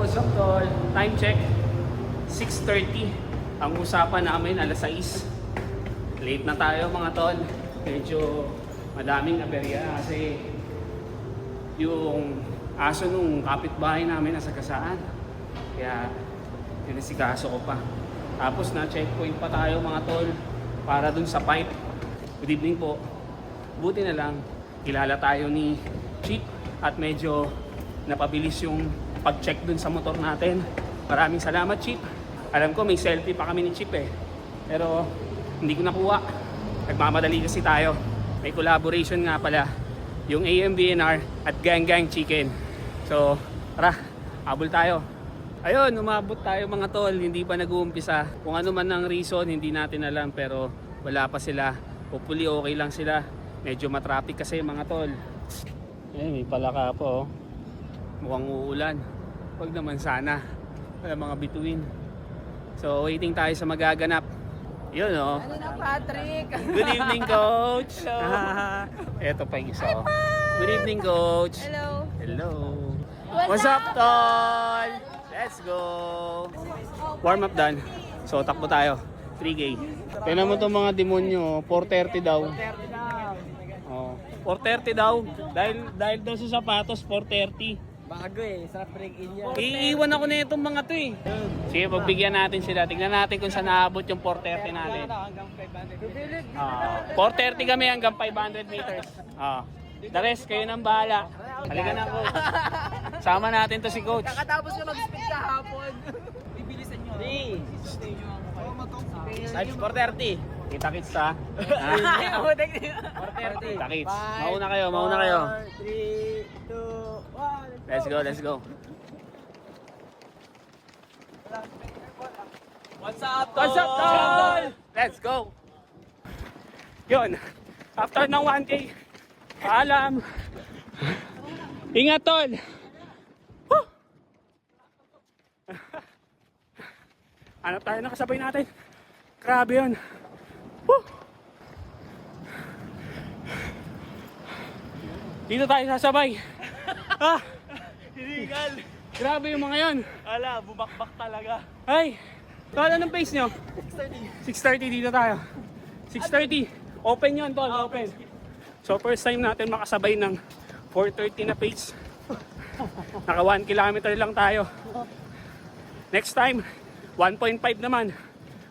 what's up tol? Time check, 6:30. Ang usapan namin alas 6. Late na tayo mga tol. Medyo madaming aberya kasi yung aso nung kapitbahay namin nasa kasaan. Kaya sinisikaso ko pa. Tapos na checkpoint pa tayo mga tol para dun sa pipe. Good evening po. Buti na lang kilala tayo ni Chip at medyo napabilis yung pag-check dun sa motor natin. Maraming salamat Chip. Alam ko may selfie pa kami ni Chip eh. Pero hindi ko nakuha. Nagmamadali kasi tayo. May collaboration nga pala. Yung AMBNR at Gang Gang Chicken. So tara, habol tayo. Ayun, umabot tayo mga tol. Hindi pa nag-uumpisa. Kung ano man ang reason, hindi natin alam. Pero wala pa sila. Hopefully okay lang sila. Medyo matraffic kasi mga tol. Eh, may palaka po. Mukhang uulan. Huwag naman sana. Wala mga bituin. So waiting tayo sa magaganap. Yun o. Ano na Patrick? Good evening coach. Hello. Eto pa yung isa o. Good evening coach. Hello. Hello. What's up tol? Let's go. Warm up done. So takbo tayo. 3K. Tignan mo itong mga demonyo. 4:30 daw. 4:30 daw. Dahil daw sa sapatos 4:30. Bago eh, sarap break-in yan. Iiwan ako na itong mga to eh. Sige, pagbigyan natin sila. Tingnan natin kung saan naabot yung 4:30 natin. Hanggang 500. 4:30 kami hanggang 500 meters. The rest, kayo nang bahala. Halika na coach. Sama natin to si coach. Kakatapos ko mag-speed kahapon. Bibilisan nyo. 3. Live 4:30. Kita-kits ha. 4:30. Kita-kits. Mauna kayo. 3, 2, 1. Let's go. What's up, tol? Let's go. Yun. After ng 1K, paalam. Ingat tol. Woo! Hanap tayo ng kasabay natin. Grabe yun. Woo! Dito tayo sasabay. Illegal. Grabe yung mga yan. Ala, bubakbak talaga. Ay, tol, anong pace nyo? 6:30 dito tayo. 6:30. Open yun, tol. Open. So, first time natin makasabay ng 4:30 na pace. Naka 1 kilometer lang tayo. Next time, 1.5 naman.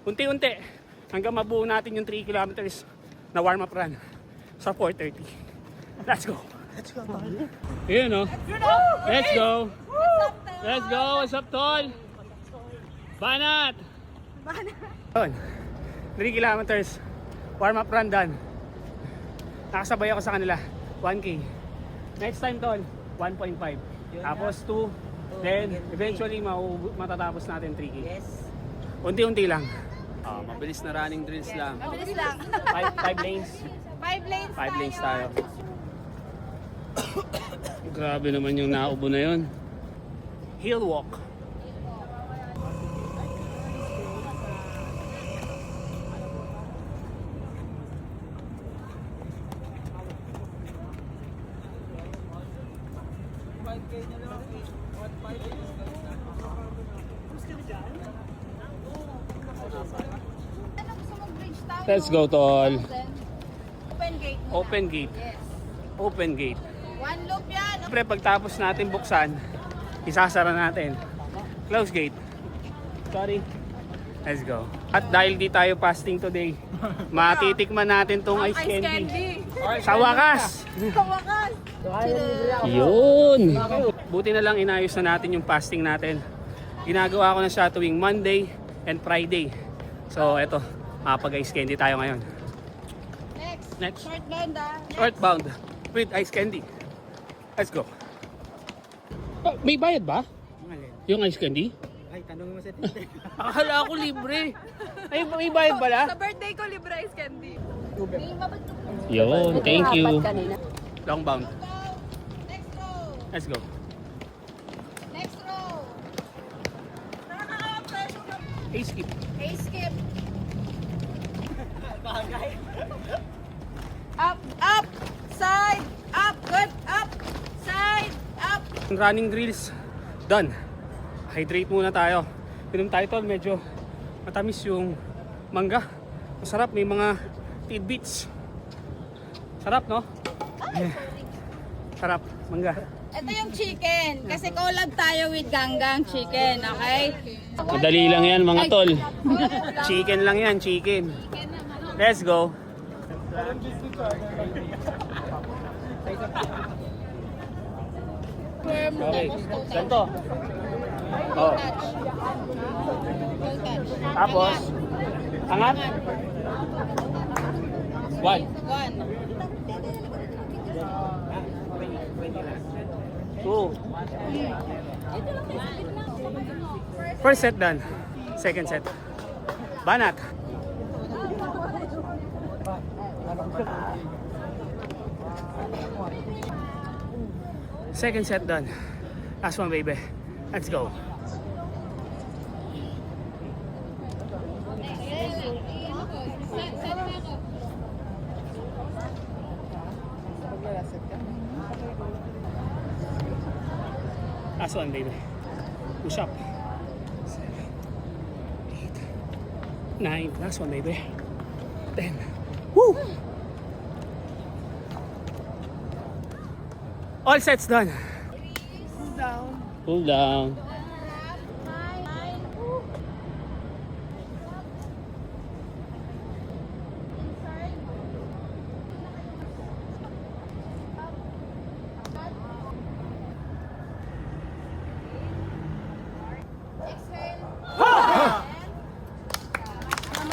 Unti-unti. Hanggang mabuo natin yung 3 kilometers na warm-up run sa 4:30. Let's go. Yun, no? Let's go. What's up, tol? Banat! Yun. 3 kilometers. Warm-up run done. Nakasabay ako sa kanila. 1K. Next time, tol, 1.5. Tapos 2. Then, eventually, matatapos natin 3K. Yes. Unti-unti lang. Mabilis na running drills lang. Mabilis lang. 5 lanes. 5 lanes 5 lanes tayo. Grabe naman yung naubo na yun. Hill walk. Let's go, tol. Open gate muna. Open gate. Yes. Open gate. One loop yan. Siyempre, pagtapos natin buksan, isasara natin. Close gate. Sorry. Let's go. At dahil di tayo fasting today, matitikman natin tong ice candy. Sa wakas! Sa wakas. Yun! Buti na lang inayos na natin yung fasting natin. Ginagawa ko na siya tuwing Monday and Friday. So, eto. Makapag-ice candy tayo ngayon. Next. Short bound Short bound with ice candy. Let's go. May bayad ba? Yung ice candy? Ay, tanong mo sa tinte. Akala ko libre. Ay, may bayad pala? Sa birthday ko, libre ice candy. Yun, thank you. Long bound. Next row. Let's go. Next row. Nakaka-pressure na. Hey, skip. Hey, skip. Bagay. Up, up, side, up, good, up, side, up. Running drills done. Hydrate muna tayo. Pinom tayo tol, medyo matamis yung mangga. Masarap, may mga tidbits. Sarap, no? Sarap, mangga. Ito yung chicken. Kasi collab tayo with Ganggang Chicken, okay? Madali lang yan mga tol. Chicken lang yan, chicken. Let's go. Okay, ganito. Oh. Tapos, angat. One. One. Two. First set done. Second set. Banat. Second set done. Last one, baby. Let's go. Last one, baby. Push up. 7, 8, 9. Last one, baby. 10. Woo! All sets done. Pull down.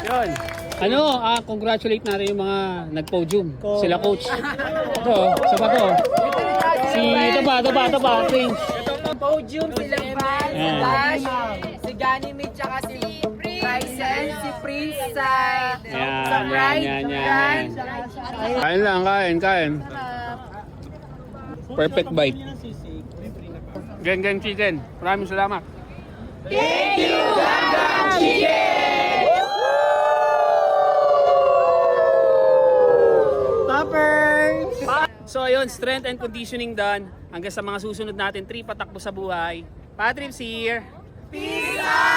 Yun. Ano, congratulate natin yung mga nag-podium. Sila coach. Ito, isa pa to. Ito pa. Prince. Podium, sila Val, si Ayan. Dash, si Ganymede, tsaka si Bryson, si Prince side. Sa Pride, Yan. Kain lang, kain. Perfect bite. Gang chicken. Maraming salamat. Toppers! So ayun, strength and conditioning done. Hanggang sa mga susunod natin 3 patakbo sa buhay. Patrips here. Peace out!